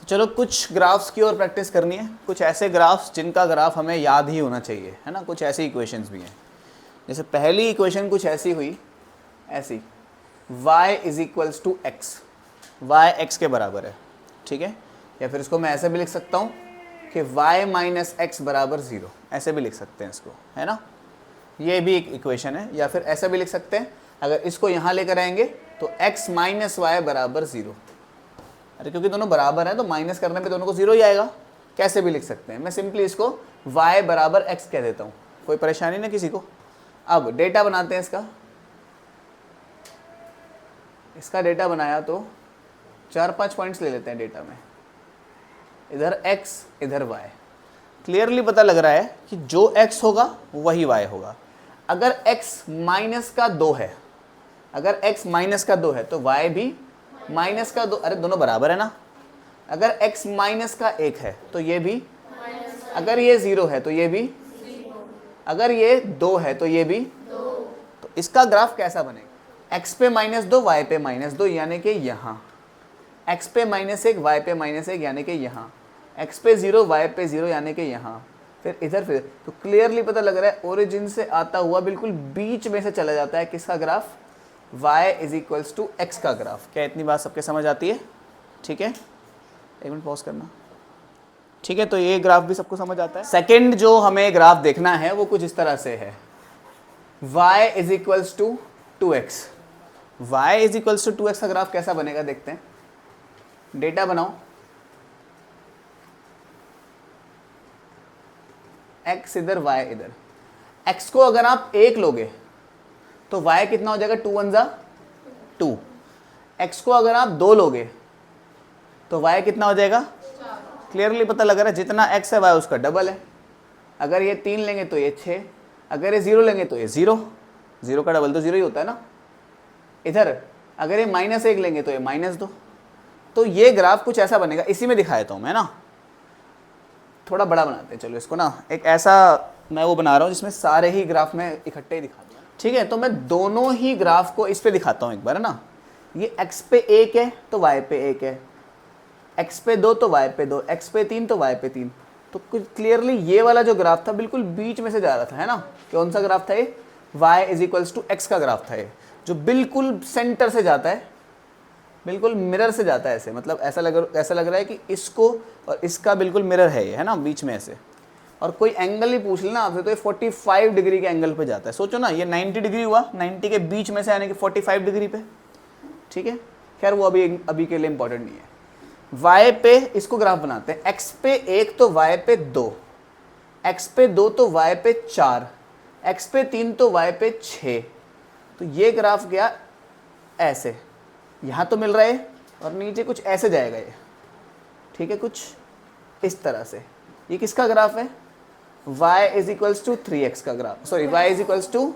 चलो कुछ ग्राफ्स की और प्रैक्टिस करनी है, कुछ ऐसे ग्राफ्स जिनका ग्राफ हमें याद ही होना चाहिए, है ना। कुछ ऐसी इक्वेशंस भी हैं, जैसे पहली इक्वेशन कुछ ऐसी हुई, ऐसी y is equals to x, y x के बराबर है, ठीक है। या फिर इसको मैं ऐसे भी लिख सकता हूँ कि y माइनस एक्स बराबर 0, ऐसे भी लिख सकते हैं इसको, है ना। ये भी एक इक्वेशन है। या फिर ऐसा भी लिख सकते हैं, अगर इसको यहाँ लेकर आएंगे तो x माइनस वाई बराबर 0। अरे क्योंकि दोनों बराबर हैं तो माइनस करने पे दोनों को 0 ही आएगा। कैसे भी लिख सकते हैं, मैं सिंपली इसको y बराबर x कह देता हूँ, कोई परेशानी ना किसी को। अब डेटा बनाते हैं इसका डेटा बनाया तो 4-5 पॉइंट्स ले लेते हैं डेटा में, इधर x इधर y। क्लियरली पता लग रहा है कि जो x होगा वही y होगा। अगर x माइनस का 2 है, अगर x माइनस का 2 है तो y भी माइनस का 2, अरे दोनों बराबर है ना। अगर x माइनस का 1 है तो ये भी, अगर ये 0 है तो ये भी, अगर ये 2 है तो ये भी। तो इसका ग्राफ कैसा बनेगा, x पे -2 y पे -2 यानी कि यहाँ, x पे -1 y पे -1 यानी कि यहाँ, x पे 0 y पे 0 यानी कि यहाँ, फिर इधर फिर। तो क्लियरली पता लग रहा है ओरिजिन से आता हुआ बिल्कुल बीच में से चला जाता है किसका graph, y is equals to x का ग्राफ। क्या इतनी बात सबके समझ आती है? ठीक है, एक मिनट पॉज करना। ठीक है, तो ये ग्राफ भी सबको समझ आता है। सेकंड जो हमें ग्राफ देखना है वो कुछ इस तरह से है, y is equals to 2x। y is equals to 2x का ग्राफ कैसा बनेगा देखते हैं। डेटा बनाओ, x इधर y इधर। x को अगर आप 1 लोगे तो y कितना हो जाएगा, 2 1 जा 2। x को अगर आप 2 लोगे तो y कितना हो जाएगा, क्लियरली पता लग रहा है जितना x है y उसका डबल है। अगर ये 3 लेंगे तो ये 6, अगर ये 0 लेंगे तो ये 0, 0 का डबल तो 0 ही होता है ना। इधर अगर ये -1 लेंगे तो ये -2। तो ये ग्राफ कुछ ऐसा बनेगा, इसी में दिखा देता हूँ मैं ना, थोड़ा बड़ा बनाते हैं चलो इसको ना। एक ऐसा मैं वो बना रहा हूँ जिसमें सारे ही ग्राफ में इकट्ठे ही दिखा दूँ, ठीक है। तो मैं दोनों ही ग्राफ को इस पे दिखाता हूँ एक बार, है ना। ये x पे 1 है तो y पे 1 है, x पे 2 तो y पे 2, x पे 3 तो y पे 3। तो कुछ क्लियरली ये वाला जो ग्राफ था बिल्कुल बीच में से जा रहा था, है ना। कौन सा ग्राफ था ये, y is equals to x का ग्राफ था ये, जो बिल्कुल सेंटर से जाता है, बिल्कुल मिरर से जाता है ऐसे। मतलब ऐसा लग रहा है कि इसको और इसका बिल्कुल मिरर है ये, है ना, बीच में ऐसे। और कोई एंगल ही पूछ लेना आपसे तो ये 45 डिग्री के एंगल पे जाता है। सोचो ना, ये 90 डिग्री हुआ, 90 के बीच में से यानी कि 45 डिग्री पे, ठीक है। खैर वो अभी के लिए इंपॉर्टेंट नहीं है। y पे इसको ग्राफ बनाते हैं, x पे 1 तो y पे 2, x पे 2 तो y पे 4, x पे 3 तो y पे 6। तो ये ग्राफ गया ऐसे, यहाँ तो मिल रहा है और नीचे कुछ ऐसे जाएगा ये, ठीक है, कुछ इस तरह से। ये किसका ग्राफ है, y is equals to 3x का graph, sorry y is equals to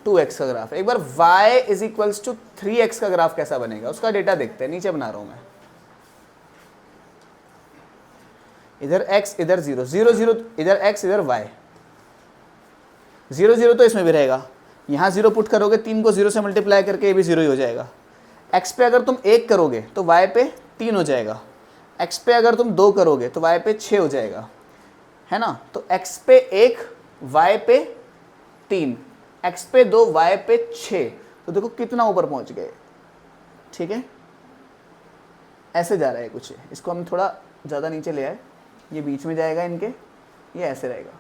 2x का ग्राफ। एक बार y is equals to 3x का ग्राफ कैसा बनेगा उसका डेटा देखते हैं, नीचे बना रहा हूँ मैं। इधर x इधर 0 0 0, इधर x इधर y, 0 0 तो इसमें भी रहेगा। यहाँ 0 पुट करोगे, 3 को 0 से मल्टीप्लाई करके ये भी 0 ही हो जाएगा। x पे अगर तुम 1 करोगे तो y पे 3 हो जाएगा, x पे अगर तुम 2 करोगे तो y पे 6 हो जाएगा, है ना। तो x पे 1 y पे 3, x पे 2 y पे 6। तो देखो कितना ऊपर पहुंच गए, ठीक है। ऐसे जा रहा है कुछ, इसको हम थोड़ा ज़्यादा नीचे ले आए, ये बीच में जाएगा इनके, ये ऐसे रहेगा।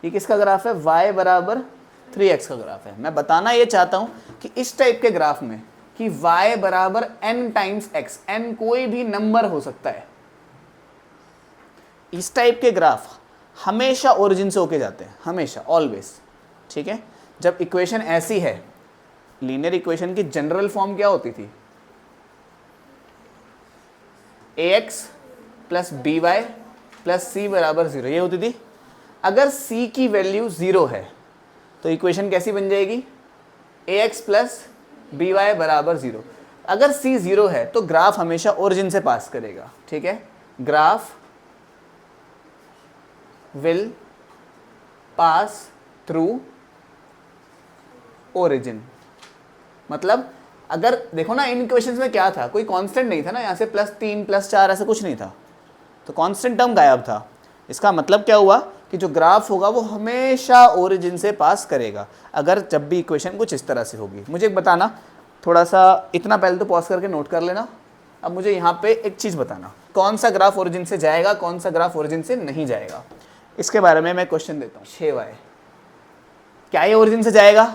ये किसका ग्राफ है, y बराबर 3x का ग्राफ है। मैं बताना ये चाहता हूँ कि इस टाइप के ग्राफ में कि y बराबर n टाइम्स x, n कोई भी नंबर हो सकता है, इस टाइप के ग्राफ हमेशा ओरिजिन से होके जाते हैं, हमेशा, ऑलवेज, ठीक है। जब इक्वेशन ऐसी है, लीनियर इक्वेशन की जनरल फॉर्म क्या होती थी, ax plus by plus c बराबर 0, ये होती थी। अगर c की वैल्यू 0 है तो इक्वेशन कैसी बन जाएगी, ax प्लस by बराबर 0। अगर c 0 है तो ग्राफ हमेशा ओरिजिन से पास करेगा, ठीक है। Graph will pass through origin. मतलब अगर देखो ना इन क्वेश्चंस में क्या था, कोई कांस्टेंट नहीं था ना, यहाँ से +3 +4 ऐसा कुछ नहीं था, तो कांस्टेंट टर्म गायब था। इसका मतलब क्या हुआ कि जो ग्राफ होगा वो हमेशा ओरिजिन से पास करेगा, अगर जब भी इक्वेशन कुछ इस तरह से होगी। मुझे एक बताना, थोड़ा सा इतना पहले तो पॉज करके नोट कर लेना। अब मुझे यहाँ पे एक चीज़ बताना, कौन सा ग्राफ ओरिजिन से जाएगा, कौन सा ग्राफ ओरिजिन से नहीं जाएगा, इसके बारे में मैं क्वेश्चन देता हूँ। 6y क्या ये ओरिजिन से जाएगा?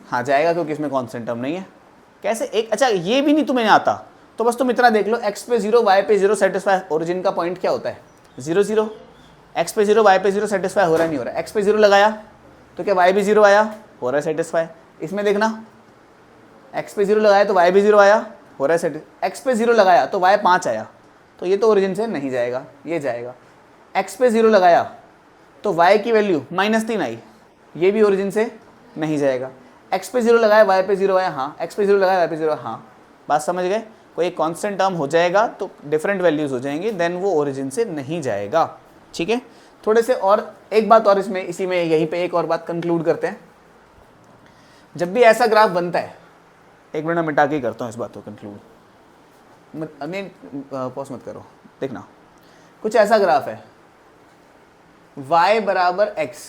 हाँ जाएगा, क्योंकि इसमें कॉन्स्टेंट टर्म नहीं है। कैसे? एक अच्छा ये भी नहीं तुम्हें आता तो बस तुम इतना देख लो, x पे 0 y पे 0 सेटिस्फाई, ओरिजिन का पॉइंट क्या होता है 0 0, x पे 0 y पे 0 सेटिस्फाई हो रहा है नहीं हो रहा है, x पे 0 लगाया तो क्या y भी 0 आया, हो रहा है सेटिस्फाई। इसमें देखना x पे 0 लगाया तो y भी 0 आया, हो रहा है सेटिस्फाई। x पे 0 लगाया तो y 5 आया, तो ये तो ओरिजिन से नहीं जाएगा, ये जाएगा। x पे 0 लगाया तो y की वैल्यू -3 आई, ये भी ओरिजिन से नहीं जाएगा। x पे 0 लगाया y पे 0 आया, हाँ। x पे 0 लगाया y पे 0, हाँ। बात समझ गए? कोई एक कांस्टेंट टर्म हो जाएगा तो डिफरेंट वैल्यूज हो जाएंगी, देन वो ओरिजिन से नहीं जाएगा। ठीक है, थोड़े से और एक बात और इसमें, इसी में यहीं पे एक और बात कंक्लूड करते हैं। जब भी ऐसा ग्राफ बनता है, एक मिनट मिटा के ही करता हूँ इस बात को कंक्लूड, नहीं पॉज मत करो, देखना कुछ ऐसा ग्राफ है y बराबर x,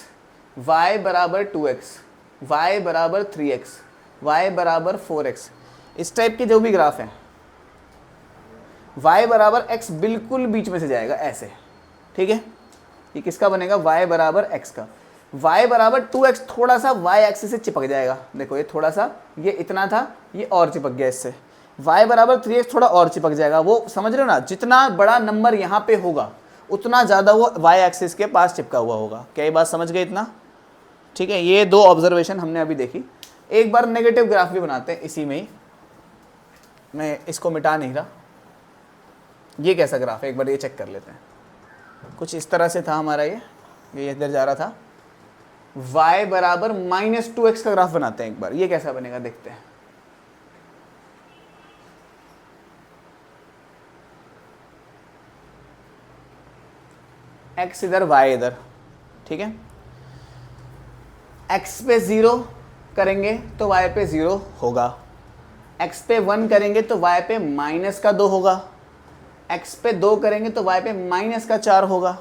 y बराबर 2x, y बराबर 3x, y बराबर 4x, इस टाइप के जो भी ग्राफ हैं, y बराबर x बिल्कुल बीच में से जाएगा ऐसे। ठीक है, ये किसका बनेगा? y बराबर x का। y बराबर 2x थोड़ा सा y एक्सिस से चिपक जाएगा, देखो ये थोड़ा सा, ये इतना था, ये और चिपक गया इससे। y बराबर 3x थोड़ा और चिपक जाएगा, वो समझ रहे हो ना, जितना बड़ा नंबर यहाँ पे होगा उतना ज़्यादा वो y एक्सिस के पास चिपका हुआ होगा। क्या ये बात समझ गए इतना? ठीक है, ये दो ऑब्जर्वेशन हमने अभी देखी। एक बार नेगेटिव ग्राफ भी बनाते हैं इसी में ही, मैं इसको मिटा नहीं रहा। ये कैसा ग्राफ है एक बार ये चेक कर लेते हैं। कुछ इस तरह से था हमारा, ये इधर जा रहा था। y बराबर -2x का ग्राफ बनाते हैं एक बार, ये कैसा बनेगा देखते हैं। x इधर y इधर, ठीक है। x पे 0 करेंगे तो y पे 0 होगा, x पे 1 करेंगे तो y पे -2 होगा, x पे 2 करेंगे तो y पे -4 होगा।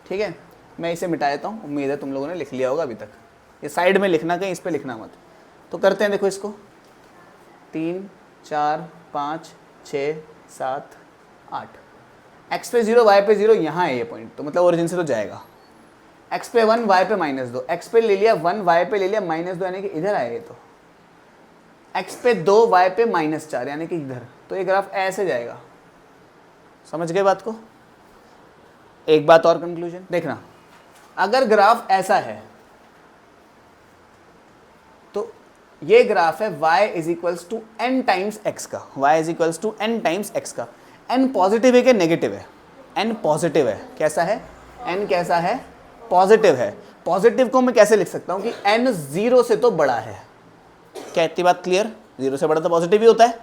ठीक है, मैं इसे मिटा देता हूँ, उम्मीद है तुम लोगों ने लिख लिया होगा अभी तक। ये साइड में लिखना, कहीं इस पे लिखना मत। तो करते हैं, देखो इसको 3 4 5 6 7 8, x पे 0 y पे 0, यहाँ है ये पॉइंट, तो मतलब ओरिजिन से तो जाएगा। x पे 1 y पे -2, x पे ले लिया 1 y पे ले लिया -2, यानी कि इधर आए ये तो। x पे 2 y पे -4, यानी कि इधर, तो ये ग्राफ ऐसे जाएगा। समझ गए बात को? एक बात और कंक्लूजन देखना, अगर ग्राफ ऐसा है तो ये ग्राफ है y = n टाइम्स x का, y = n टाइम्स x का। n पॉजिटिव है कि नेगेटिव है? n पॉजिटिव है। कैसा है? n कैसा है? पॉजिटिव है। पॉजिटिव को मैं कैसे लिख सकता हूं कि n 0 से तो बड़ा है। क्या इतनी बात क्लियर? 0 से बड़ा तो पॉजिटिव ही होता है।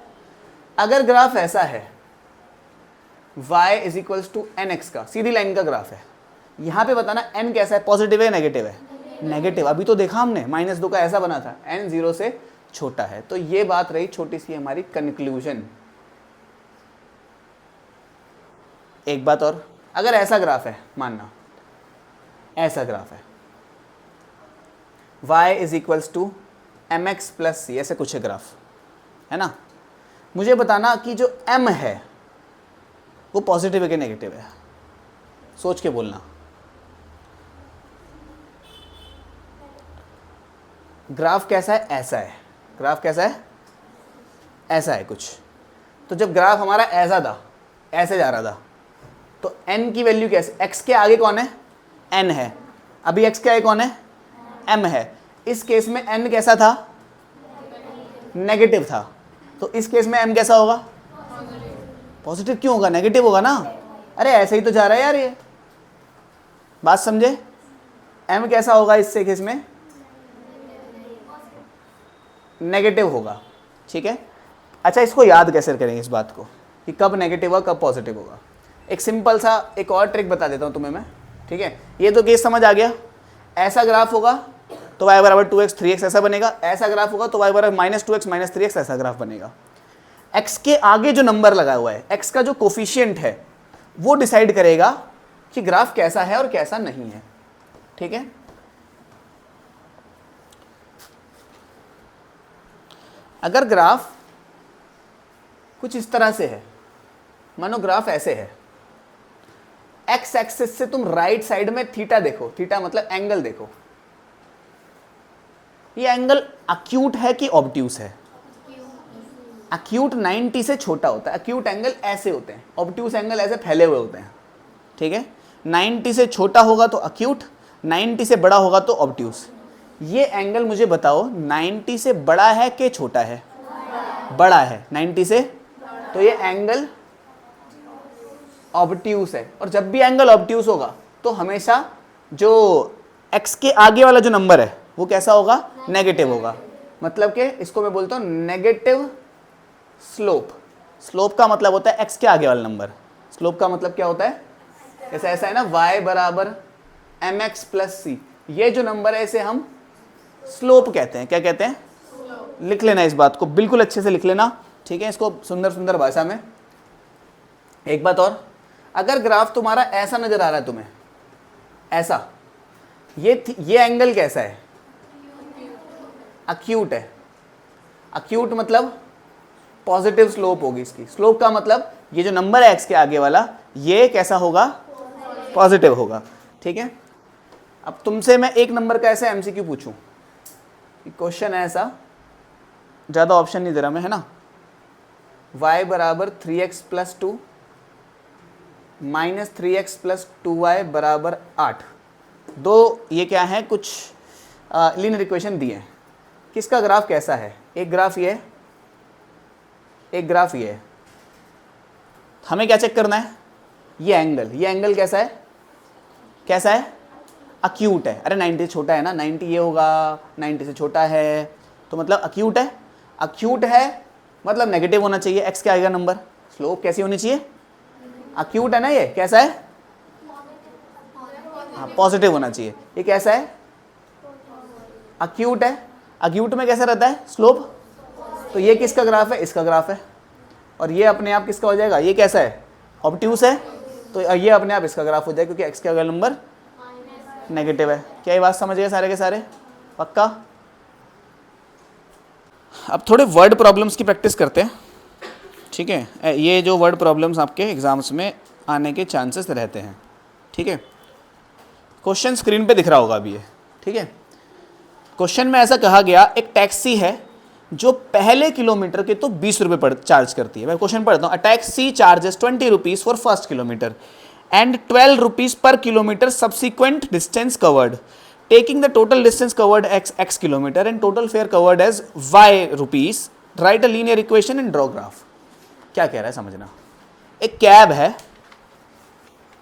अगर ग्राफ ऐसा है y = nx का, सीधी लाइन का ग्राफ है, यहाँ पे बताना n कैसा है, पॉजिटिव है नेगेटिव है? नेगेटिव। अभी तो देखा हमने -2 का ऐसा बना था, n 0 से छोटा है। तो ये बात रही छोटी सी हमारी कंक्लूजन। एक बात और, अगर ऐसा ग्राफ है, मानना ऐसा ग्राफ है, y = mx + c, ऐसे कुछ है ग्राफ, है ना। मुझे बताना कि जो m है वो पॉजिटिव है कि नेगेटिव है, सोच के बोलना। ग्राफ कैसा है? ऐसा है। ग्राफ कैसा है? ऐसा है कुछ। तो जब ग्राफ हमारा ऐसा था, ऐसे जा रहा था, तो n की वैल्यू कैसे? x के आगे कौन है? n है। अभी x के आगे कौन है? m है। इस केस में n कैसा था? नेगेटिव था। तो इस केस में m कैसा होगा? पॉजिटिव क्यों होगा? नेगेटिव होगा ना। अरे ऐसे ही तो जा रहा है यार ये, बात समझे? m कैसा होगा इससे केस में? नेगेटिव होगा। ठीक है, अच्छा इसको याद कैसे करेंगे इस बात को कि कब नेगेटिव होगा कब पॉजिटिव होगा? एक सिंपल सा एक और ट्रिक बता देता हूँ तुम्हें मैं। ठीक है, ये तो केस समझ आ गया। ऐसा ग्राफ होगा तो y बराबर 2x 3x ऐसा बनेगा। ऐसा ग्राफ होगा तो y बराबर -2x -3x ऐसा ग्राफ बनेगा। x के आगे जो नंबर लगा हुआ है, x का जो कोफिशिएंट है वो डिसाइड करेगा कि ग्राफ कैसा है और कैसा नहीं है। ठीक है, अगर ग्राफ कुछ इस तरह से है, मानो ग्राफ ऐसे है, एक्स एक्सिस से तुम राइट साइड में थीटा देखो, थीटा मतलब एंगल देखो, ये एंगल अक्यूट है कि ऑब्ट्यूस है? अक्यूट 90 से छोटा होता है, अक्यूट एंगल ऐसे होते हैं, ऑब्ट्यूस एंगल ऐसे फैले हुए होते हैं। ठीक है, 90 से छोटा होगा तो अक्यूट, 90 से बड़ा होगा तो ऑब्ट्यूस। ये एंगल मुझे बताओ 90 से बड़ा है कि छोटा है? बड़ा है 90 से, तो ये एंगल ऑब्ट्यूस है। और जब भी एंगल ऑब्ट्यूस होगा तो हमेशा जो x के आगे वाला जो नंबर है वो कैसा होगा? नेगेटिव होगा। मतलब कि इसको मैं बोलता हूँ नेगेटिव स्लोप। स्लोप का मतलब होता है x के आगे वाला नंबर। स्लोप का मतलब क्या होता है? ऐसा ऐसा है ना, y बराबर mx प्लस c, ये जो नंबर है इसे हम स्लोप कहते हैं। क्या कहते हैं? लिख लेना इस बात को, बिल्कुल अच्छे से लिख लेना। ठीक है, इसको सुंदर सुंदर भाषा में। एक बात और, अगर ग्राफ तुम्हारा ऐसा नजर आ रहा है तुम्हें, ऐसा, ये एंगल कैसा है? अक्यूट है। अक्यूट मतलब पॉजिटिव स्लोप होगी इसकी। स्लोप का मतलब ये जो नंबर है x के आगे वाला, ये कैसा होगा? पॉजिटिव होगा। ठीक है, अब तुमसे मैं एक नंबर का ऐसा एमसीक्यू पूछूं, क्वेश्चन है ऐसा, ज़्यादा ऑप्शन नहीं दे रहा मैं, है ना। y बराबर 3x plus 2 minus 3x plus 2y बराबर 8। दो ये क्या है, कुछ लीनियर इक्वेशन दिए हैं। किसका ग्राफ कैसा है? एक ग्राफ ये है, एक ग्राफ ये है। हमें क्या चेक करना है? ये एंगल कैसा है? कैसा है? अक्यूट है। अरे 90 से छोटा है ना, 90 ये होगा, 90 से छोटा है तो मतलब अक्यूट है। अक्यूट है मतलब नेगेटिव होना चाहिए x के आगे का नंबर। स्लोप कैसी होनी चाहिए? अक्यूट है ना, ये कैसा है? हाँ, पॉजिटिव होना चाहिए। ये कैसा है? अक्यूट है। अक्यूट में कैसा रहता है स्लोप? तो ये किसका ग्राफ है? इसका ग्राफ है। और ये अपने आप किसका हो जाएगा? ये कैसा है? ऑब्ट्यूस है। तो ये अपने आप इसका ग्राफ हो जाएगा क्योंकि x का अगला नंबर नेगेटिव है। क्या ये बात समझ गए सारे के सारे? पक्का? अब थोड़े वर्ड प्रॉब्लम्स की प्रैक्टिस करते हैं। ठीक है, ये जो वर्ड प्रॉब्लम्स आपके एग्जाम्स में आने के चांसेस रहते हैं। ठीक है, क्वेश्चन स्क्रीन पे दिख रहा होगा अभी ये। ठीक है, क्वेश्चन में ऐसा कहा गया, एक टैक्सी है जो पहले किलोमीटर के तो 20 रुपये चार्ज करती है। मैं क्वेश्चन पढ़ता हूँ। A taxi charges 20 rupees for first kilometre and 12 rupees per kilometre subsequent distance covered, taking the total distance covered x kilometre and total fare covered as y rupees, write a linear equation and draw graph. क्या कह रहा है समझना। एक cab है,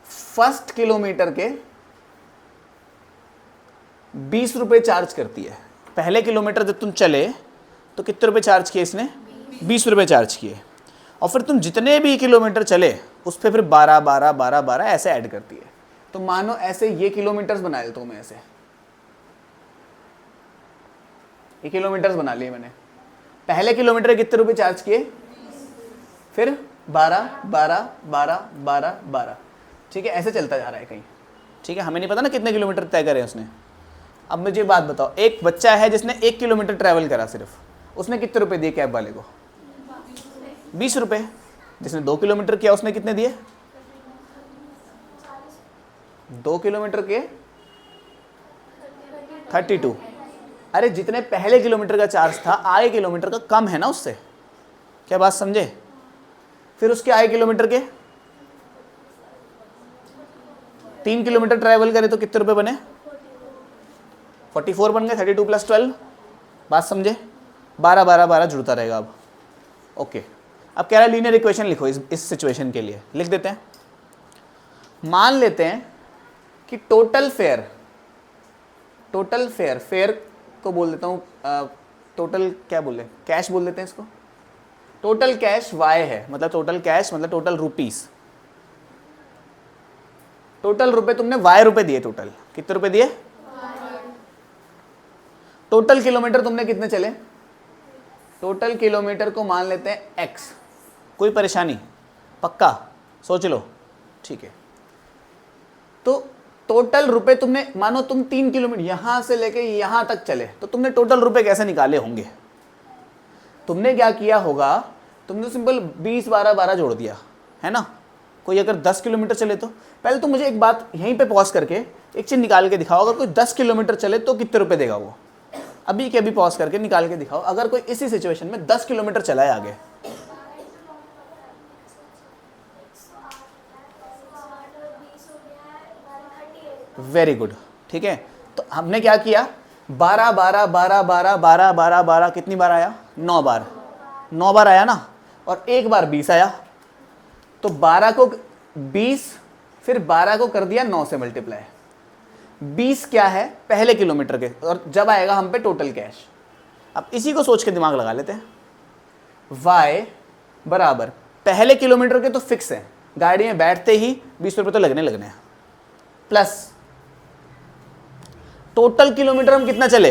first kilometre के 20 रुपये charge करती है। पहले किलोमीटर जब तुम चले तो कितने रुपए चार्ज किए इसने? 20 रुपये चार्ज किए। और फिर तुम जितने भी किलोमीटर चले उस पर फिर 12 12 12 12 ऐसे ऐड करती है। तो मानो ऐसे ये किलोमीटर्स बना लेता हूँ मैं, ऐसे ये किलोमीटर्स बना लिए मैंने। पहले किलोमीटर कितने रुपए चार्ज किए? फिर 12 12 12 12 12। ठीक है, ऐसे चलता जा रहा है कहीं। ठीक है, हमें नहीं पता ना कितने किलोमीटर तय करे उसने। अब मुझे बात बताओ, एक बच्चा है जिसने 1 किलोमीटर ट्रैवल करा सिर्फ, उसने कितने रुपए दिए कैब वाले को? 20 रुपये। जिसने 2 किलोमीटर किया उसने कितने दिए? 2 किलोमीटर के 32। अरे जितने पहले किलोमीटर का चार्ज था, आगे किलोमीटर का कम है ना उससे। क्या बात समझे? फिर उसके आगे किलोमीटर के 3 किलोमीटर ट्रैवल करे तो कितने रुपए बने? 44 बन गए। 32 प्लस 12, बात समझे? 12 12 12 जुड़ता रहेगा अब। ओके, अब कह रहा है लीनियर इक्वेशन लिखो इस सिचुएशन के लिए। लिख देते हैं। मान लेते हैं कि टोटल फेयर को बोल देता हूँ, टोटल क्या बोले, कैश बोल देते हैं इसको। टोटल कैश y है, मतलब टोटल कैश मतलब टोटल रुपीस। टोटल रुपए तुमने y रुपए दिए। टोटल कितने रुपए दिए? टोटल किलोमीटर तुमने कितने चले? टोटल किलोमीटर को मान लेते हैं x। कोई परेशानी? पक्का? सोच लो। ठीक है, तो टोटल रुपए तुमने, मानो तुम 3 किलोमीटर यहां से लेके यहां तक चले, तो तुमने टोटल रुपए कैसे निकाले होंगे? तुमने क्या किया होगा, तुमने सिंपल 20 12 12 जोड़ दिया, है ना। कोई अगर 10 किलोमीटर चले तो पहले तो मुझे एक बात यहीं पे पॉज करके एक चीज निकाल के दिखाओ, अगर कोई 10 किलोमीटर चले तो कितने रुपए देगा वो? अभी के अभी पॉज करके निकाल के दिखाओ, अगर कोई इसी सिचुएशन में 10 किलोमीटर चला है आगे। वेरी गुड, ठीक है। तो हमने क्या किया, 12 12 12 12 12 12 12 कितनी बार आया? 9 बार। 9 बार आया ना, और एक बार 20 आया, तो 12 को 20, फिर 12 को कर दिया 9 से मल्टीप्लाई। 20 क्या है? पहले किलोमीटर के, और जब आएगा हम पे टोटल कैश। अब इसी को सोच के दिमाग लगा लेते हैं। y बराबर पहले किलोमीटर के तो फिक्स है, गाड़ी में बैठते ही 20 रुपये तो लगने हैं, प्लस टोटल किलोमीटर हम कितना चले?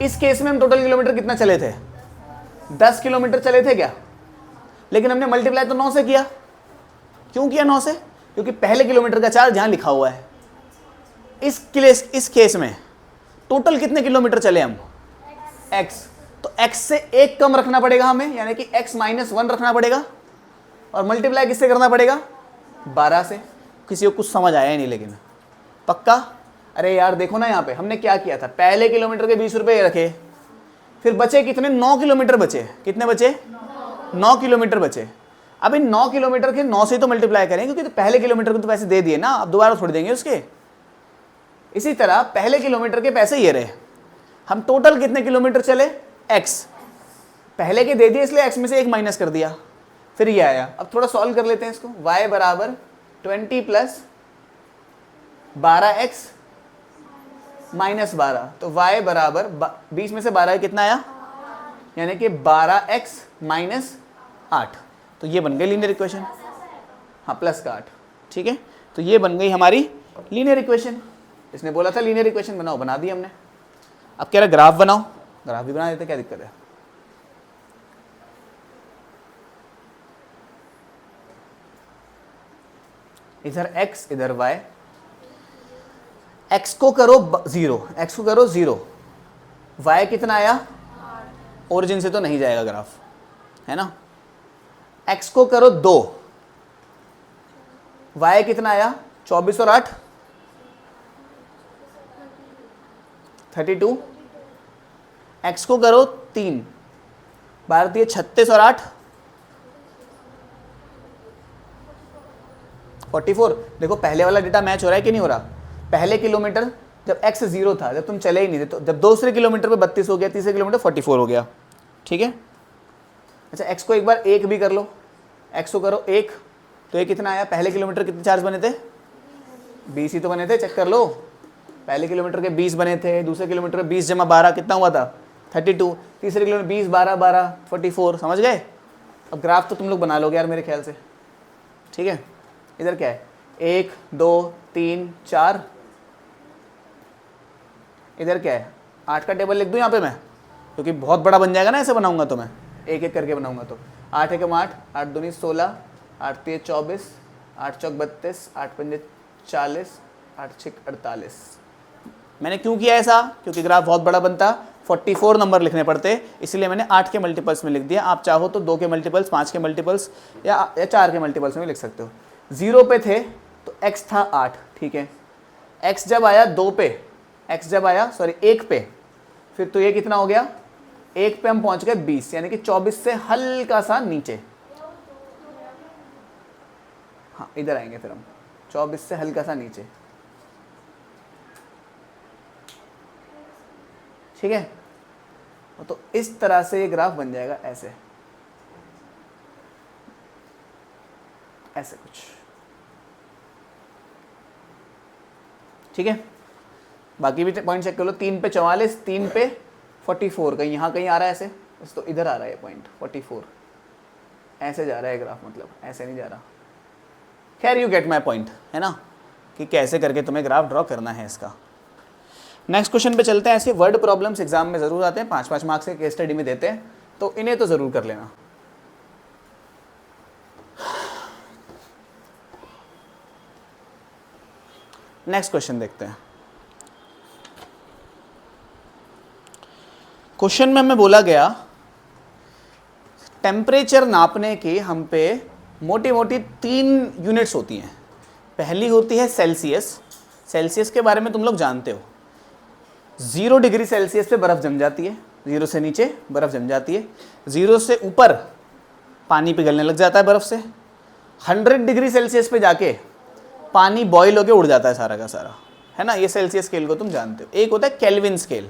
इस केस में हम टोटल किलोमीटर कितना चले थे? 10 किलोमीटर चले थे क्या? लेकिन हमने मल्टीप्लाई तो 9 से किया। क्यों किया 9 से? क्योंकि पहले किलोमीटर का चार्ज यहां लिखा हुआ है। इस केस में टोटल कितने किलोमीटर चले हम? x। तो x से एक कम रखना पड़ेगा हमें, यानी कि x - 1 रखना पड़ेगा, और मल्टीप्लाई किससे करना पड़ेगा? 12 से। किसी को कुछ समझ आया ही नहीं लेकिन, पक्का? अरे यार देखो ना, यहाँ पे हमने क्या किया था, पहले किलोमीटर के 20 रुपये रखे, फिर बचे कितने? 9 किलोमीटर बचे। कितने बचे? 9 किलोमीटर बचे। अब इन 9 किलोमीटर के 9 से तो मल्टीप्लाई करेंगे, क्योंकि तो पहले किलोमीटर को तो पैसे दे दिए ना, अब दोबारा थोड़ी देंगे उसके। इसी तरह पहले किलोमीटर के पैसे ये रहे, हम टोटल कितने किलोमीटर चले? x। पहले के दे दिए इसलिए x में से एक माइनस कर दिया, फिर ये आया। अब थोड़ा सॉल्व कर लेते हैं इसको। y बराबर 20 प्लस 12x माइनस 12, तो y बराबर 20 में से 12 कितना आया? यानी कि 12x माइनस 8। तो ये बन गई लीनियर इक्वेशन। हाँ, प्लस का 8, ठीक है। तो ये बन गई हमारी लीनियर इक्वेशन। इसने बोला था लीनियर इक्वेशन बनाओ, बना दी हमने। अब कह रहा ग्राफ बनाओ, ग्राफ भी बना देते, क्या दिक्कत है? इधर x इधर y। x को करो 0, x को करो 0, y कितना आया? ओरिजिन से तो नहीं जाएगा ग्राफ, है ना। x को करो 2, y कितना आया? 24 और 8 32। x को करो 3, भारतीय 36 और 8 44। देखो पहले वाला डेटा मैच हो रहा है कि नहीं हो रहा? पहले किलोमीटर जब x 0 था, जब तुम चले ही नहीं थे, तो जब दूसरे किलोमीटर पे 32 हो गया, तीसरे किलोमीटर 44 हो गया, ठीक है। अच्छा, x को एक बार 1 भी कर लो, x को करो 1, तो ये कितना आया? पहले किलोमीटर कितने चार्ज बने थे? 20 ही तो बने थे, चेक कर लो। पहले किलोमीटर के 20 बने थे, दूसरे किलोमीटर 20 जमा 12 कितना हुआ था? 32। तीसरे किलोमीटर 20 12 12 44। समझ गए? अब ग्राफ तो तुम लोग बना लोगे यार मेरे ख्याल से, ठीक है। इधर क्या है? 1 2 3 4। इधर क्या है? 8 का टेबल लिख दूं यहाँ पे मैं, क्योंकि बहुत बड़ा बन जाएगा ना ऐसे बनाऊंगा तो, मैं एक एक करके बनाऊंगा तो। 8 एकम 8, 8 दूनी 16, 8 3 24, 8 चौक 32, 8 पंजे 40, 8 6 48। मैंने क्यों किया ऐसा? क्योंकि ग्राफ बहुत बड़ा बनता, 44 नंबर लिखने पड़ते, इसलिए मैंने 8 के मल्टीपल्स में लिख दिया। आप चाहो तो 2 के मल्टीपल्स, 5 के मल्टीपल्स या 4 के मल्टीपल्स में लिख सकते हो। 0 पे थे तो x था 8, ठीक है। x जब आया 2 पे, x जब आया सॉरी 1 पे, फिर तो ये कितना हो गया? 1 पे हम पहुंच गए 20, यानी कि 24 से हल्का सा नीचे। हाँ, इधर आएंगे फिर हम, 24 से हल्का सा नीचे, ठीक है। तो इस तरह से ये ग्राफ बन जाएगा, ऐसे ऐसे कुछ, ठीक है। बाकी भी पॉइंट चेक कर लो। 3 पे 44, 3 पे 44, कहीं यहाँ कहीं आ रहा है ऐसे, तो इधर आ रहा है पॉइंट 44, ऐसे जा रहा है ग्राफ, मतलब ऐसे नहीं जा रहा। खैर यू गेट माई पॉइंट, है ना, कि कैसे करके तुम्हें ग्राफ ड्रॉ करना है इसका। नेक्स्ट क्वेश्चन पे चलते हैं। ऐसे वर्ड प्रॉब्लम्स एग्जाम में जरूर आते हैं, 5-5 मार्क्स के केस स्टडी में देते हैं, तो इन्हें तो जरूर कर लेना। नेक्स्ट क्वेश्चन देखते हैं। क्वेश्चन में हमें बोला गया टेम्परेचर नापने की हम पे मोटी मोटी 3 यूनिट्स होती हैं। पहली होती है सेल्सियस। सेल्सियस के बारे में तुम लोग जानते हो, 0 डिग्री सेल्सियस पे बर्फ़ जम जाती है, 0 से नीचे बर्फ़ जम जाती है, 0 से ऊपर पानी पिघलने लग जाता है बर्फ़ से, 100 डिग्री सेल्सियस पे जाके पानी बॉयल होके उड़ जाता है सारा का सारा, है ना। ये सेल्सियस स्केल को तुम जानते हो। एक होता है केल्विन स्केल।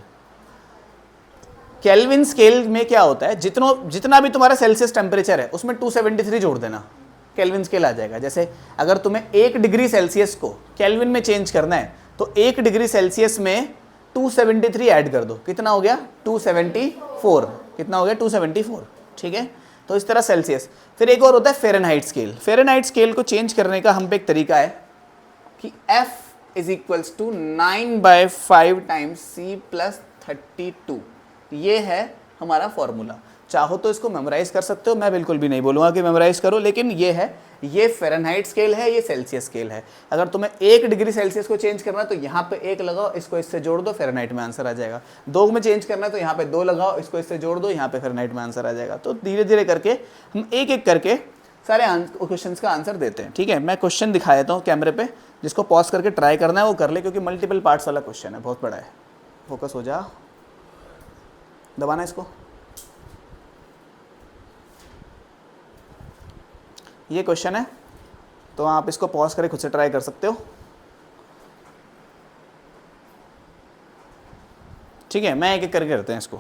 केल्विन स्केल में क्या होता है, जितना भी तुम्हारा सेल्सियस टेम्परेचर है उसमें 273 जोड़ देना, केल्विन स्केल आ जाएगा। जैसे अगर तुम्हें 1 डिग्री सेल्सियस को केल्विन में चेंज करना है तो 1 डिग्री सेल्सियस में 273 ऐड कर दो, कितना हो गया 274। कितना हो गया 274, ठीक है। तो इस तरह सेल्सियस। फिर एक और होता है फ़ारेनहाइट स्केल। फ़ारेनहाइट स्केल को चेंज करने का हम पे एक तरीका है कि F = 9/5 टाइम्स C + 32। ये है हमारा फॉर्मूला। चाहो तो इसको मेमोराइज कर सकते हो, मैं बिल्कुल भी नहीं बोलूँगा कि मेमोराइज करो, लेकिन ये है, ये फ़ारेनहाइट स्केल है, ये सेल्सियस स्केल है। अगर तुम्हें 1 डिग्री सेल्सियस को चेंज करना है तो यहाँ पे 1 लगाओ, इसको इससे जोड़ दो, फ़ारेनहाइट में आंसर आ जाएगा। 2 में चेंज करना है तो यहाँ पे 2 लगाओ, इसको इससे जोड़ दो, यहाँ पे फ़ारेनहाइट में आंसर आ जाएगा। तो धीरे धीरे करके हम एक एक करके सारे क्वेश्चन का आंसर देते हैं, ठीक है। मैं क्वेश्चन दिखा देता हूँ कैमरे पर, जिसको पॉज करके ट्राई करना है वो कर ले, क्योंकि मल्टीपल पार्ट्स वाला क्वेश्चन है, बहुत बड़ा है। फोकस हो जा, दबाना इसको। ये क्वेश्चन है, तो आप इसको पॉज करके खुद से ट्राई कर सकते हो, ठीक है। मैं एक एक करके करते हैं इसको।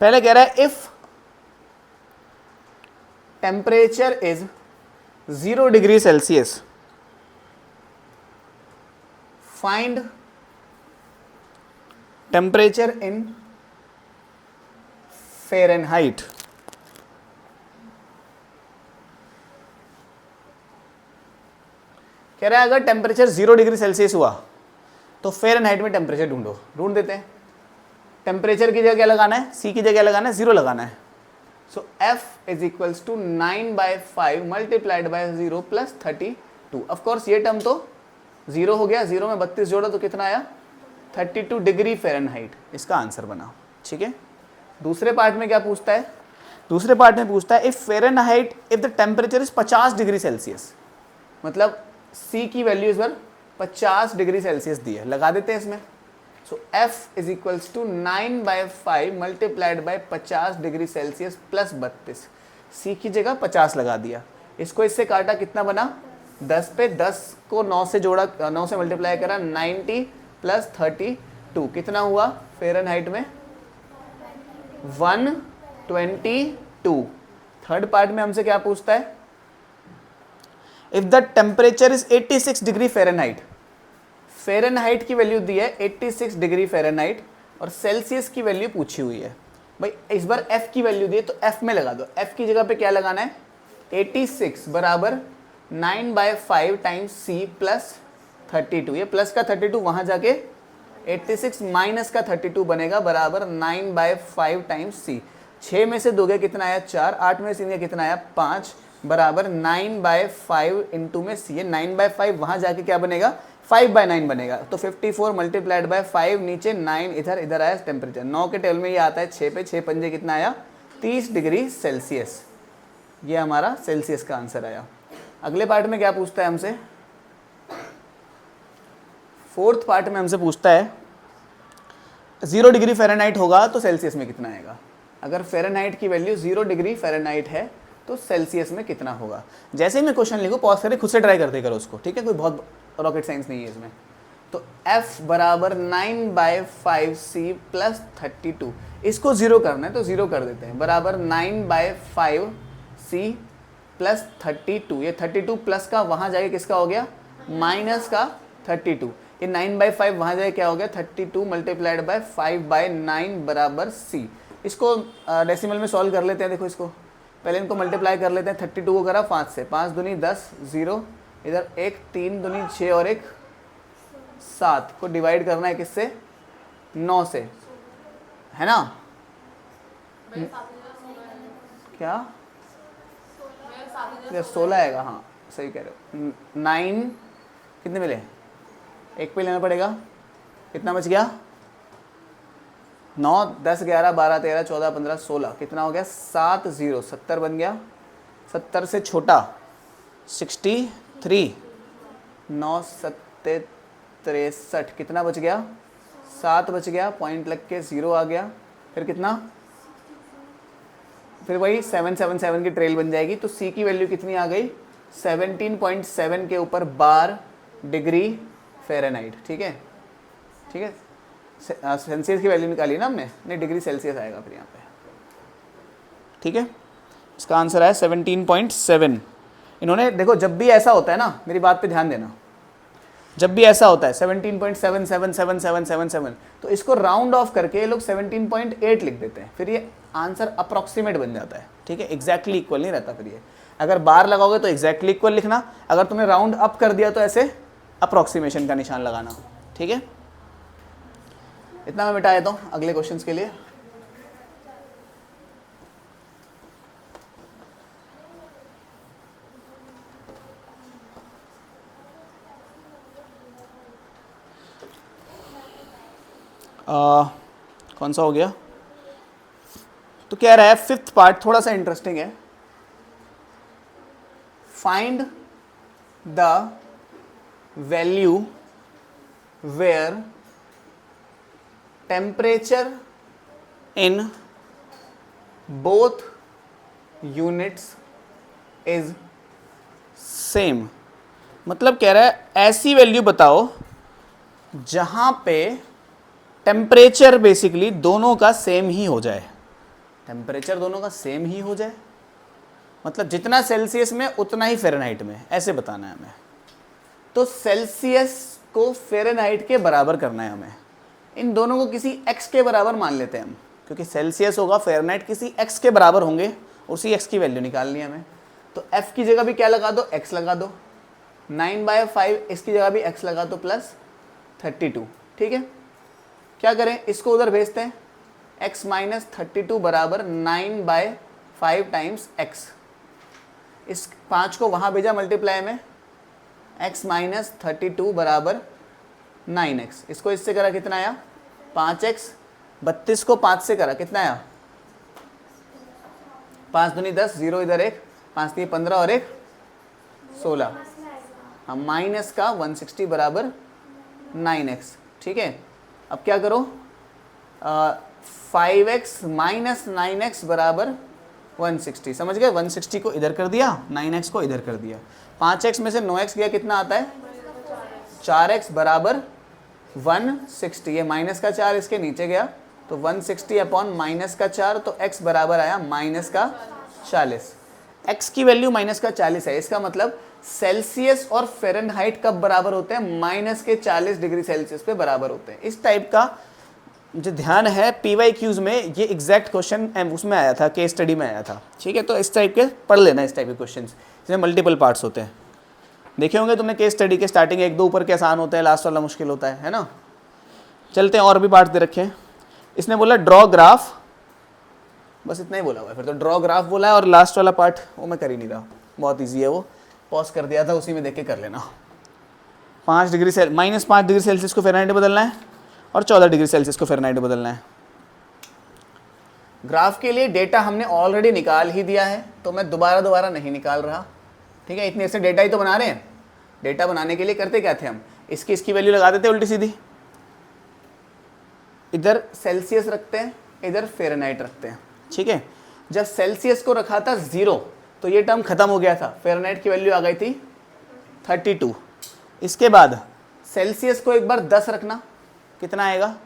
पहले कह रहा है if temperature is 0 degree Celsius, find temperature in Fahrenheit. कह रहा है अगर टेम्परेचर 0 डिग्री सेल्सियस हुआ तो फ़ारेनहाइट में टेम्परेचर ढूंढो। ढूंढ देते हैं। टेम्परेचर की जगह क्या लगाना है, C की जगह लगाना है 0 लगाना है। सो F = 9/5 मल्टीप्लाइड बाय 0 + 32। ऑफकोर्स ये टर्म तो 0 हो गया, 0 में 32 जोड़ा तो कितना आया 32 डिग्री फ़ारेनहाइट। इसका आंसर बना, ठीक है। दूसरे पार्ट में क्या पूछता है, दूसरे पार्ट में पूछता है if Fahrenheit if the temperature is 50 degree Celsius, मतलब C की वैल्यू इस बार 50 डिग्री सेल्सियस दी है, लगा देते हैं इसमें। सो F = 9/5 multiplied by 50 degree Celsius + 32। C की जगह 50 लगा दिया, इसको इससे काटा, कितना बना 10 पे 10 को 9 से जोड़ा, 9 से मल्टीप्लाई करा, 90 + 32 कितना हुआ फ़ारेनहाइट में 122। थर्ड पार्ट में हमसे क्या पूछता है, if the temperature is 86 degree Fahrenheit. Fahrenheit की वैल्यू दी है 86 डिग्री फ़ारेनहाइट और सेल्सियस की वैल्यू पूछी हुई है। भाई इस बार F की वैल्यू दी है तो F में लगा दो। F की जगह पे क्या लगाना है 86 बराबर 9/5 टाइम्स C + 32। ये प्लस का 32 वहाँ जाके 86 माइनस का 32 बनेगा बराबर 9/5 टाइम्स C। 6 में से 2 गए कितना आया 4, 8 में से 3 गए कितना आया 5 बराबर 9/5 इंटू में C। 9/5 वहाँ जाके क्या बनेगा 5/9 बनेगा। तो 54 मल्टीप्लाइड बाय 5 नीचे 9 इधर, इधर आया टेम्परेचर। 9 के टेबल में ये आता है 6 पे, 6 पंजे कितना आया 30 डिग्री सेल्सियस। ये हमारा सेल्सियस का आंसर आया। अगले पार्ट में क्या पूछता है हमसे, फोर्थ पार्ट में हमसे पूछता है 0 डिग्री फ़ारेनहाइट होगा तो सेल्सियस में कितना आएगा। अगर फ़ारेनहाइट की वैल्यू 0 डिग्री फ़ारेनहाइट है तो सेल्सियस में कितना होगा। जैसे ही मैं क्वेश्चन लिखूँ पॉज करके खुद से ट्राई करते करो उसको, ठीक है। कोई बहुत रॉकेट साइंस नहीं है इसमें। तो F बराबर 9/5 C + 32, इसको 0 करना है तो 0 कर देते हैं, बराबर 9/5 C + 32। ये 32 प्लस का वहाँ जाके किसका हो गया माइनस का 32। ये 9/5 वहाँ जाके क्या हो गया 32 मल्टीप्लाइड बाय 5/9 बराबर C। इसको डेसिमल में सॉल्व कर लेते हैं। देखो इसको पहले इनको मल्टीप्लाई कर लेते हैं। 32 को करा 5 से, 5 दूनी 10, 0 इधर 1, 3 दूनी 6 और 1 7 को डिवाइड करना है किससे 9 से, है ना? क्या 16 आएगा, हाँ सही कह रहे हो। 9 कितने मिले, एक पे लेना पड़ेगा, कितना बच गया? 9 10 11 12 13 14 15 16, कितना हो गया? 7 0 70 बन गया। 70 से छोटा 63, 9 7 63, कितना बच गया? 7 बच गया, पॉइंट लग के 0 आ गया, फिर कितना? फिर वही 777 की ट्रेल बन जाएगी। तो सी की वैल्यू कितनी आ गई? 17.7 के ऊपर बार डिग्री फ़ारेनहाइट। ठीक है, ठीक है, सेल्सियस की वैल्यू निकाली ना हमने, नहीं डिग्री सेल्सियस आएगा फिर यहाँ पे। ठीक है, इसका आंसर है 17.7। इन्होंने देखो, जब भी ऐसा होता है ना, मेरी बात पे ध्यान देना, जब भी ऐसा होता है 17.77777, तो इसको राउंड ऑफ करके ये लोग 17.8 लिख देते हैं, फिर ये आंसर अप्रॉक्सीमेट बन जाता है। ठीक है, एग्जैक्टली इक्वल नहीं रहता। फिर ये अगर बार लगाओगे तो एग्जैक्टली इक्वल लिखना, अगर तुमने राउंड अप कर दिया तो ऐसे अप्रॉक्सीमेशन का निशान लगाना। ठीक है, इतना मैं मिटा देता हूँ अगले क्वेश्चंस के लिए। कौन सा हो गया? तो कह रहा है 5th पार्ट थोड़ा सा इंटरेस्टिंग है। Find the value where temperature in both units is same. मतलब कह रहा है ऐसी वैल्यू बताओ जहां पे टेम्परेचर बेसिकली दोनों का सेम ही हो जाए। टेम्परेचर दोनों का सेम ही हो जाए मतलब जितना सेल्सियस में उतना ही फ़ारेनहाइट में, ऐसे बताना है हमें। तो सेल्सियस को फ़ारेनहाइट के बराबर करना है हमें। इन दोनों को किसी x के बराबर मान लेते हैं हम, क्योंकि सेल्सियस होगा, फ़ारेनहाइट किसी x के बराबर होंगे, उसी x की वैल्यू निकालनी है हमें। तो f की जगह भी क्या लगा दो? x लगा दो। 9/5 इसकी जगह भी x लगा दो प्लस 32। ठीक है, क्या करें, इसको उधर भेजते हैं। x माइनस 32 बराबर 9/5 टाइम्स x। इस 5 को वहाँ भेजा मल्टीप्लाई में, x माइनस 32 बराबर 9x। इसको इससे करा कितना आया? 5x। 32 को 5 से करा कितना आया? 5 दूनी 10, 0 इधर 1, 5 3 15 और 1 16। हाँ, माइनस का 160 बराबर 9x। ठीक है, अब क्या करो, 5x माइनस 9x बराबर 160। समझ गए? 160 को इधर कर दिया, 9x को इधर कर दिया। 5x में से 9x गया, कितना आता है? 4x बराबर 160। ये माइनस का 4 इसके नीचे गया, तो 160 अपॉन माइनस का 4, तो x बराबर आया माइनस का 40। x की वैल्यू माइनस का 40 है। इसका मतलब सेल्सियस और फ़ारेनहाइट कब बराबर होते हैं? माइनस के 40 डिग्री सेल्सियस पे बराबर होते हैं। इस टाइप का जो ध्यान है PYQs में, ये एग्जैक्ट क्वेश्चन उसमें आया था, केस स्टडी में आया था। ठीक है, तो इस टाइप के पढ़ लेना, इस टाइप के क्वेश्चन इसमें मल्टीपल पार्ट्स होते हैं। देखे होंगे तुमने केस स्टडी के, स्टार्टिंग 1-2 ऊपर के आसान होते हैं, लास्ट वाला मुश्किल होता है ना। चलते हैं, और भी पार्ट दे रखे हैं। इसने बोला ड्रॉ ग्राफ, बस इतना ही बोला हुआ है। फिर तो ड्रॉ ग्राफ बोला है, और लास्ट वाला पार्ट वो मैं कर ही नहीं रहा, बहुत ईजी है वो, पॉज कर दिया था, उसी में देख के कर लेना। -5 डिग्री सेल्सियस को फ़ारेनहाइट बदलना है, और 14 डिग्री सेल्सियस को फ़ारेनहाइट बदलना है। ग्राफ के लिए डेटा हमने ऑलरेडी निकाल ही दिया है, तो मैं दोबारा नहीं निकाल रहा। ठीक है, इतने से डेटा ही तो बना रहे हैं। डेटा बनाने के लिए करते क्या थे हम, इसकी वैल्यू लगा देते उल्टी सीधी, इधर सेल्सियस रखते हैं, इधर फ़ारेनहाइट रखते हैं। ठीक है, जब सेल्सियस को रखा था 0, तो ये टर्म खत्म हो गया था, फ़ारेनहाइट की वैल्यू आ गई थी 32। इसके बाद सेल्सियस को एक बार 10 रखना, कितना आएगा?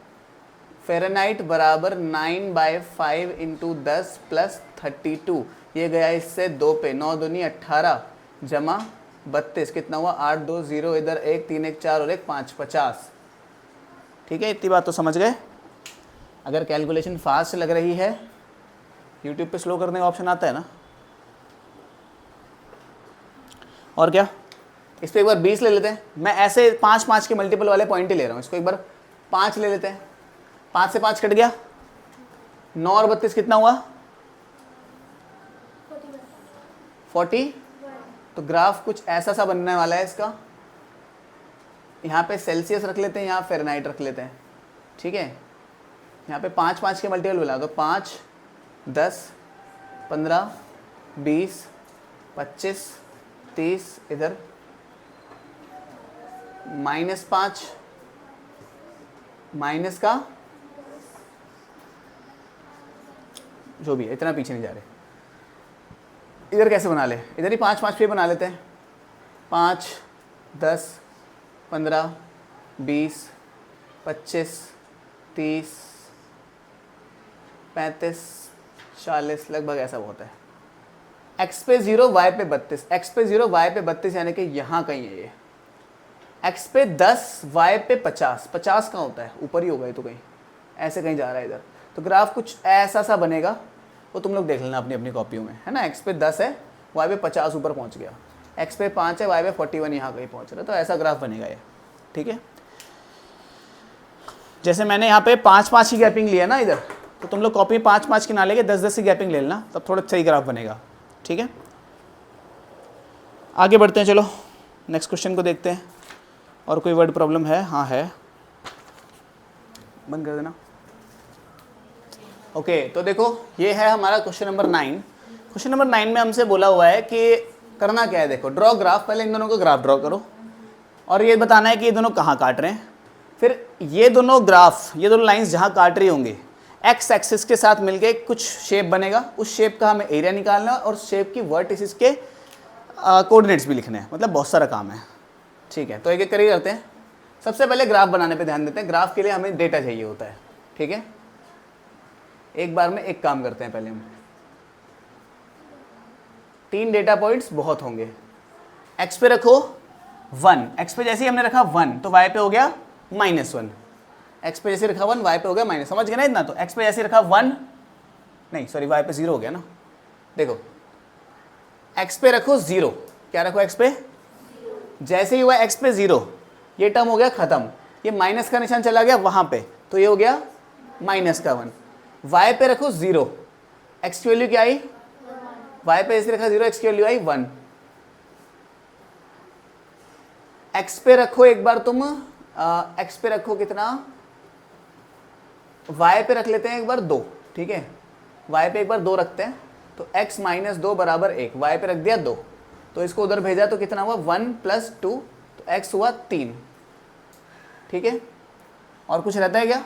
फ़ारेनहाइट बराबर 9/5 इंटू 10 प्लस 32। ये गया इससे 2 पे, 9 दूनी 18 जमा 32, कितना हुआ? 8 2 0, इधर 1 3 1 4 और 1 5, 50। ठीक है, इतनी बात तो समझ गए। अगर कैलकुलेशन फास्ट लग रही है, यूट्यूब पे स्लो करने का ऑप्शन आता है ना। और क्या, इस पर एक बार 20 ले लेते हैं। मैं ऐसे 5 5 के मल्टीपल वाले पॉइंट ही ले रहा हूँ, इसको एक बार 5 ले लेते हैं। 5 से 5 कट गया, 9 और 32 कितना हुआ 40। तो ग्राफ कुछ ऐसा सा बनने वाला है इसका। यहाँ पे सेल्सियस रख लेते हैं, यहाँ फ़ारेनहाइट रख लेते हैं, ठीक है। यहाँ पे 5 5 के मल्टीपल मिला दो, 5 10 15 20 25 30, इधर -5 माइनस का जो भी है, इतना पीछे नहीं जा रहे। इधर कैसे बना ले, इधर ही 5 5 पे बना लेते हैं। 5 10 15 20 25 30 35 40 लगभग ऐसा होता है। x पे 0 y पे 32, x पे 0 y पे 32 यानी कि यहाँ कहीं है ये। x पे 10 y पे 50, 50 कहाँ होता है, ऊपर ही होगा ये तो, कहीं ऐसे कहीं जा रहा है इधर। तो ग्राफ कुछ ऐसा सा बनेगा, वो तुम लोग देख लेना अपनी अपनी कॉपियों में, है ना। x पे 10 है, y पे 50 ऊपर पहुँच गया, x पे 5 है, y पे 41 यहाँ कहीं पहुँच रहा है। तो ऐसा ग्राफ बनेगा ये, ठीक है। जैसे मैंने यहाँ पे 5 5 की गैपिंग लिया ना इधर, तो तुम लोग कॉपी 5 5 की ना लेके 10 10 की गैपिंग ले लेना, तब थोड़ा सही ग्राफ बनेगा, ठीक है। आगे बढ़ते हैं, चलो नेक्स्ट क्वेश्चन को देखते हैं। और कोई वर्ड प्रॉब्लम है? हाँ है, बंद कर देना। ओके तो देखो ये है हमारा क्वेश्चन नंबर 9। क्वेश्चन नंबर 9 में हमसे बोला हुआ है कि करना क्या है, देखो ड्रॉ ग्राफ, पहले इन दोनों को ग्राफ ड्रॉ करो और ये बताना है कि ये दोनों कहाँ काट रहे हैं। फिर ये दोनों ग्राफ, ये दोनों लाइंस जहाँ काट रही होंगी, एक्स एक्सिस के साथ मिलके कुछ शेप बनेगा, उस शेप का हमें एरिया निकालना है और शेप की वर्टिसेस के कोऑर्डिनेट्स भी लिखने हैं, मतलब बहुत सारा काम है, ठीक है। तो एक एक करके करते हैं। सबसे पहले ग्राफ बनाने पे ध्यान देते हैं। ग्राफ के लिए हमें डेटा चाहिए होता है, ठीक है। एक बार में एक काम करते हैं, पहले हम 3 डेटा पॉइंट्स बहुत होंगे। एक्स पे रखो 1, एक्स पे जैसे ही हमने रखा 1 तो वाई पे हो गया -1, एक्स पे जैसे रखा 1 वाई पे हो गया माइनस, समझ गए ना इतना। तो एक्स पे जैसे रखा 1 नहीं सॉरी वाई पे 0 हो गया ना। देखो एक्स पे रखो 0, क्या रखो एक्स पे, जैसे ही हुआ एक्स पे 0 ये टर्म हो गया खत्म, ये माइनस का निशान चला गया वहां पे, तो ये हो गया -1। वाई पे रखो 0, एक्स की वैल्यू क्या आई, वाई पे जैसे रखा 0 एक्स की वैल्यू आई 1। एक्स पे रखो एक बार तुम एक्स पे रखो कितना, वाई पे रख लेते हैं एक बार 2, ठीक है। वाई पे एक बार 2 रखते हैं, तो x - 2 बराबर 1, वाई पे रख दिया 2, तो इसको उधर भेजा तो कितना हुआ 1 + 2, तो x हुआ 3, ठीक है। और कुछ रहता है क्या,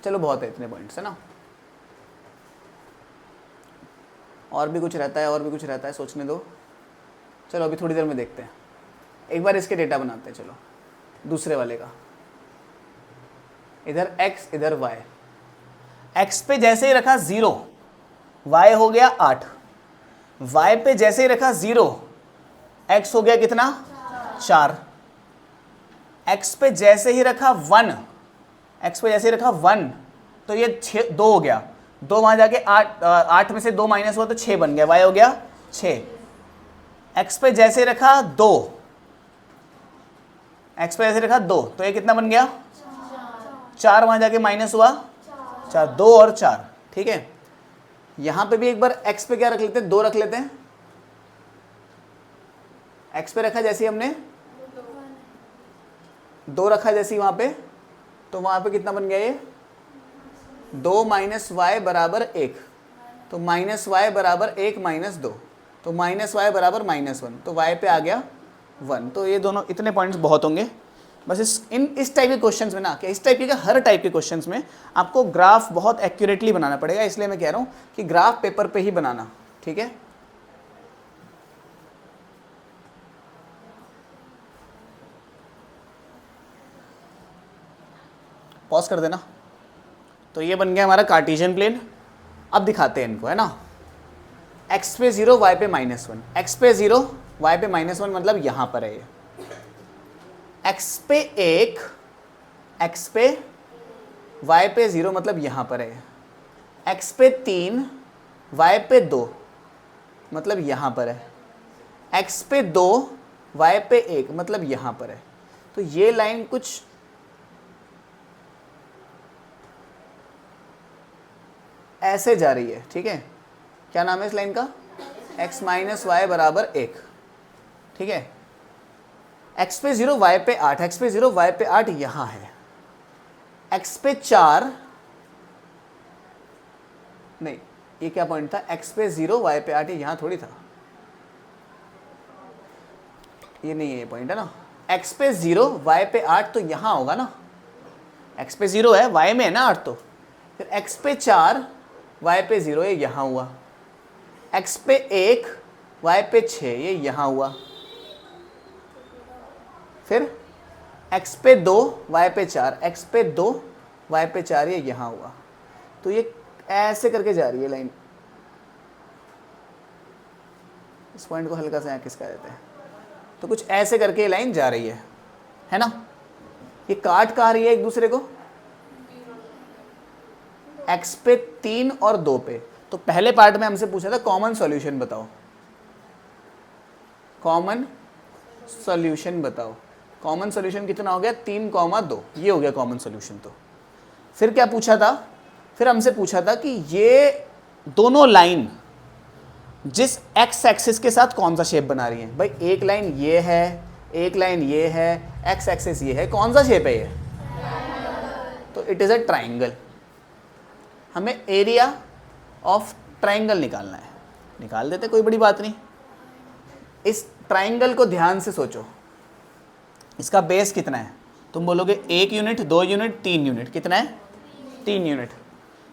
चलो बहुत है इतने पॉइंट्स है ना। और भी कुछ रहता है, और भी कुछ रहता है, सोचने दो। चलो अभी थोड़ी देर में देखते हैं, एक बार इसके डेटा बनाते हैं। चलो दूसरे वाले का, इधर x इधर y, x पे जैसे ही रखा 0 y हो गया 8, y पे जैसे ही रखा 0 x हो गया कितना 4, x पे जैसे ही रखा 1, x पे जैसे ही रखा 1 तो ये 2 हो गया, 2 वहां जाके 8 में से 2 माइनस हुआ तो 6 बन गया, y हो गया 6। x पे जैसे रखा 2, x पे जैसे रखा 2 तो ये कितना बन गया 4, वहां जाके माइनस हुआ 4, 2 और 4, ठीक है। यहां पे भी एक बार x पे क्या रख लेते हैं, 2 रख लेते हैं। x पे रखा जैसे हमने 2 रखा जैसे वहां पे, तो वहां पे कितना बन गया ये 2 - y बराबर 1, तो -y बराबर 1 - 2, तो -y बराबर -1, तो y पे आ गया 1। तो ये दोनों इतने पॉइंट्स बहुत होंगे बस इस टाइप के क्वेश्चंस में ना, क्या इस टाइप के हर टाइप के क्वेश्चंस में आपको ग्राफ बहुत एक्यूरेटली बनाना पड़ेगा, इसलिए मैं कह रहा हूं कि ग्राफ पेपर पे ही बनाना, ठीक है। पॉज कर देना। तो ये बन गया हमारा कार्टेशियन प्लेन। अब दिखाते हैं इनको, है ना। x पे 0 y पे -1, x पे 0 y पे -1 मतलब यहां पर है ये, x पे 1, x पे y पे 0 मतलब यहां पर है, x पे 3 y पे 2 मतलब यहां पर है, x पे 2 y पे 1 मतलब यहां पर है। तो ये लाइन कुछ ऐसे जा रही है, ठीक है। क्या नाम है इस लाइन का? x माइनस वाई बराबर 1, ठीक है। x पे 0 y पे 8, x पे 0 y पे 8 यहां है, x पे 4 नहीं, ये क्या पॉइंट था? x पे 0 y पे 8, ये यहां थोड़ी था, ये नहीं है, ये पॉइंट है ना। x पे 0 y पे 8 तो यहां होगा ना, x पे 0 है, y में है ना 8, तो फिर x पे 4 y पे 0 ये यहां हुआ, x पे 1 y पे 6 ये यहां हुआ, फिर x पे 2 y पे 4, x पे 2 y पे 4 ये यहां हुआ। तो ये ऐसे करके जा रही है लाइन। इस पॉइंट को हल्का सा यहाँ किसका देते हैं, तो कुछ ऐसे करके लाइन जा रही है ना। ये काट कहाँ रही है एक दूसरे को? x पे 3 और 2 पे। तो पहले पार्ट में हमसे पूछा था कॉमन सॉल्यूशन बताओ, कॉमन सॉल्यूशन बताओ। कॉमन सॉल्यूशन कितना हो गया? 3,2, ये हो गया कॉमन सॉल्यूशन। तो फिर क्या पूछा था? फिर हमसे पूछा था कि ये दोनों लाइन जिस x एक्सिस के साथ कौन सा शेप बना रही है। भाई एक लाइन ये है, एक लाइन ये है, x एक्सिस ये है, कौन सा शेप है ये? तो इट इज अ ट्राइंगल। हमें एरिया ऑफ ट्राइंगल निकालना है, निकाल देते, कोई बड़ी बात नहीं। इस ट्राइंगल को ध्यान से सोचो, इसका बेस कितना है? तुम बोलोगे 1 यूनिट, 2 यूनिट, 3 यूनिट। कितना है? 3 यूनिट।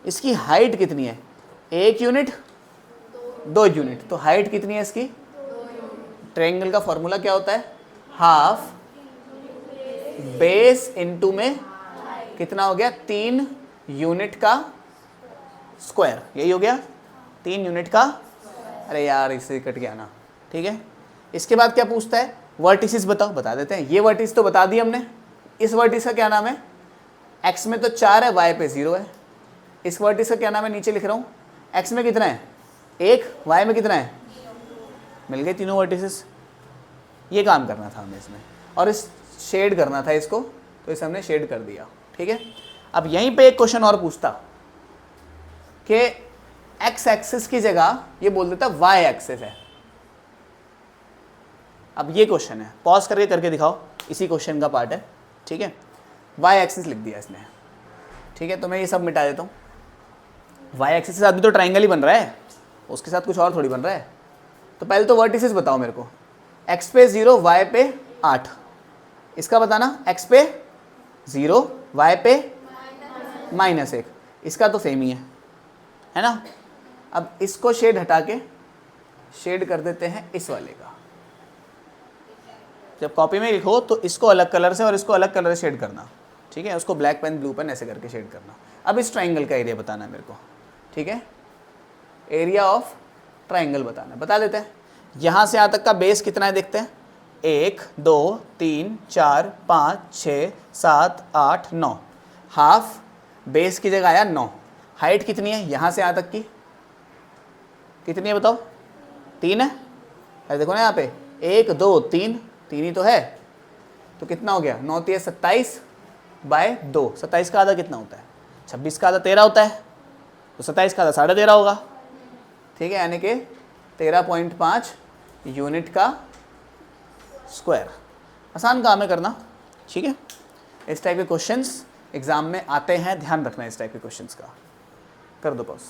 इसकी हाइट कितनी है? 1 यूनिट, 2 यूनिट। तो हाइट कितनी है इसकी? ट्राइंगल का फॉर्मूला क्या होता है? हाफ बेस इनटू में कितना हो गया? 3 यूनिट का स्क्वायर, यही हो गया 3 यूनिट का। अरे यार इससे कट गया ना, ठीक है। इसके बाद क्या पूछता है? वर्टिसेस बताओ, बता देते हैं। ये वर्टिस तो बता दी हमने। इस वर्टिस का क्या नाम है? x में तो 4 है, y पे 0 है। इस वर्टिस का क्या नाम है? नीचे लिख रहा हूँ। x में कितना है? 1, y में कितना है? मिल गए तीनों वर्टिसेस। ये काम करना था हमें इसमें, और इस शेड करना था इसको, तो इसे हमने शेड कर दिया, ठीक है। अब यहीं पे एक क्वेश्चन और पूछता कि x एक्सिस की जगह ये बोल देता y एक्सिस है। अब ये क्वेश्चन है, पॉज करके दिखाओ, इसी क्वेश्चन का पार्ट है, ठीक है। y एक्सिस लिख दिया इसने, ठीक है। तो मैं ये सब मिटा देता हूँ। y एक्सिस के साथ भी तो ट्राइंगल ही बन रहा है, उसके साथ कुछ और थोड़ी बन रहा है। तो पहले तो वर्टिसेस बताओ मेरे को। x पे 0, y पे 8, इसका बताना। x पे 0, y पे -1, इसका तो सेम ही है ना। अब इसको शेड हटा के शेड कर देते हैं इस वाले का। जब कॉपी में लिखो तो इसको अलग कलर से और इसको अलग कलर से शेड करना, ठीक है। उसको ब्लैक पेन, ब्लू पेन ऐसे करके शेड करना। अब इस ट्राइंगल का एरिया बताना है मेरे को, ठीक है। एरिया ऑफ ट्राइंगल बताना है, बता देते हैं। यहाँ से यहाँ तक का बेस कितना है देखते हैं। 1, 2, 3, 4, 5, 6, 7, 8, 9। हाफ बेस की जगह आया 9। हाइट कितनी है यहाँ से यहाँ तक की? कितनी है बताओ? 3 है। अरे देखो ना यहाँ पे 1, 2, 3, 3 ही तो है। तो कितना हो गया? 9 3 27 बाय 2। 27 का आधा कितना होता है? 26 का आधा 13 होता है। तो 27 का आधा 13.5 होगा, ठीक है। यानी कि 13.5 यूनिट का स्क्वायर। आसान काम है करना, ठीक है। इस टाइप के क्वेश्चंस एग्जाम में आते हैं, ध्यान रखना इस टाइप के क्वेश्चंस का। कर दो पॉज।